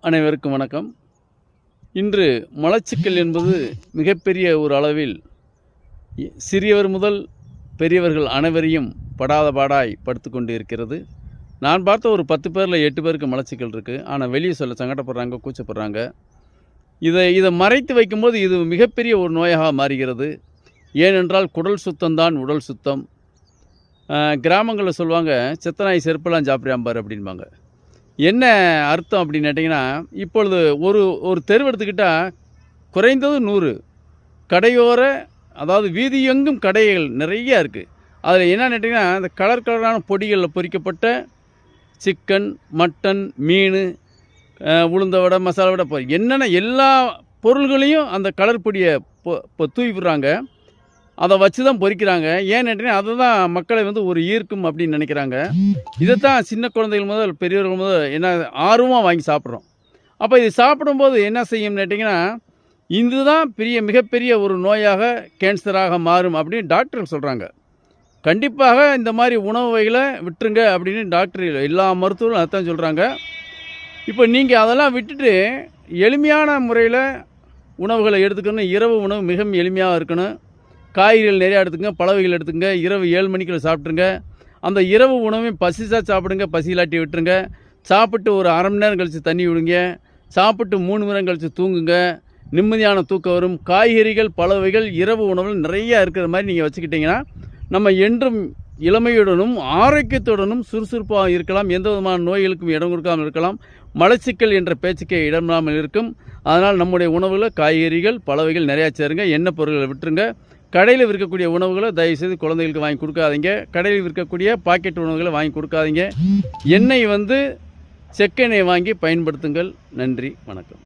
அனைவருக்கும் வணக்கம். இன்று மலச்சிக்கல் என்பது மிகப்பெரிய ஒரு அளவில் சிறியவர் முதல் பெரியவர்கள் அனைவரையும் படாத பாடாய் படுத்து கொண்டு இருக்கிறது. நான் பார்த்த ஒரு 10 பேரில் 8 பேருக்கு மலச்சிக்கல் இருக்குது. ஆனால் வெளியே சொல்ல சங்கடப்படுறாங்க, கூச்சப்படுறாங்க. இதை மறைத்து வைக்கும்போது இது மிகப்பெரிய ஒரு நோயாக மாறுகிறது. ஏனென்றால் குடல் சுத்தம்தான் உடல் சுத்தம். கிராமங்களில் சொல்லுவாங்க, செத்தனாய் செருப்பெல்லாம் சாப்பிட்றாம்பார் அப்படின்பாங்க. என்ன அர்த்தம் அப்படின்னு கேட்டிங்கன்னா, இப்பொழுது ஒரு தெருவு எடுத்துக்கிட்டால் குறைந்தது 100 கடையோர, அதாவது வீதி எங்கும் கடைகள் நிறைய இருக்குது. அதில் என்னன்னு கேட்டிங்கன்னா, இந்த கலரான பொடிகளில் பொரிக்கப்பட்ட சிக்கன், மட்டன், மீன், உளுந்த வடை, மசாலா வடை, என்னென்ன எல்லா பொருள்களையும் அந்த கலர் பொடியை தூவி விடுறாங்க. அதை வச்சு தான் பொரிக்கிறாங்க. ஏன்னு கேட்டிங்கன்னா, அதை தான் மக்களை ஒரு ஈர்க்கும் அப்படின்னு நினைக்கிறாங்க. இதைத்தான் சின்ன குழந்தைகள் முதல் பெரியவர்கள் முதல் என்ன ஆர்வமாக வாங்கி சாப்பிட்றோம். அப்போ இது சாப்பிடும்போது என்ன செய்யும்னு கேட்டிங்கன்னா, இதுதான் மிகப்பெரிய ஒரு நோயாக, கேன்சராக மாறும் அப்படின்னு டாக்டர்கள் சொல்கிறாங்க. கண்டிப்பாக இந்த மாதிரி உணவு வகைகளை விட்டுருங்க அப்படின்னு டாக்டர் எல்லா மருத்துவர்களும் அதைத்தான் சொல்கிறாங்க. இப்போ நீங்கள் அதெல்லாம் விட்டுட்டு எளிமையான முறையில் உணவுகளை எடுத்துக்கணும். இரவு உணவு மிக எளிமையாக இருக்கணும். காய்கறிகள் நிறையா எடுத்துங்க, பழ வகைகள் எடுத்துங்க. இரவு 7 மணிக்குள்ள சாப்பிட்ருங்க. அந்த இரவு உணவையும் பசிச்சா சாப்பிடுங்க, பசி இல்லாட்டி விட்டுருங்க. சாப்பிட்டு ஒரு அரை மணி நேரம் கழித்து தண்ணி விடுங்க. சாப்பிட்டு 3 மணி நேரம் கழித்து தூங்குங்க. நிம்மதியான தூக்கம் வரும். காய்கறிகள், பழ வகைகள் இரவு உணவில் நிறையா இருக்கிற மாதிரி நீங்கள் வச்சுக்கிட்டிங்கன்னா, நம்ம என்றும் இளமையுடனும் ஆரோக்கியத்துடனும் சுறுசுறுப்பாக இருக்கலாம். எந்த விதமான நோய்களுக்கும் இடம் கொடுக்காமல் இருக்கலாம். மலச்சிக்கல் என்ற பேச்சுக்கே இடமில்லாமல் இருக்கும். அதனால் நம்முடைய உணவில் காய்கறிகள், பழ வகைகள் நிறையா சேருங்க. எண்ணெய் பொருட்களை விட்டுருங்க. கடையில் விற்கக்கூடிய உணவுகளை தயவுசெய்து குழந்தைகளுக்கு வாங்கி கொடுக்காதீங்க. கடையில் விற்கக்கூடிய பாக்கெட் உணவுகளை வாங்கி கொடுக்காதீங்க. எண்ணெய் செக்கெண்ணெய் வாங்கி பயன்படுத்துங்கள். நன்றி, வணக்கம்.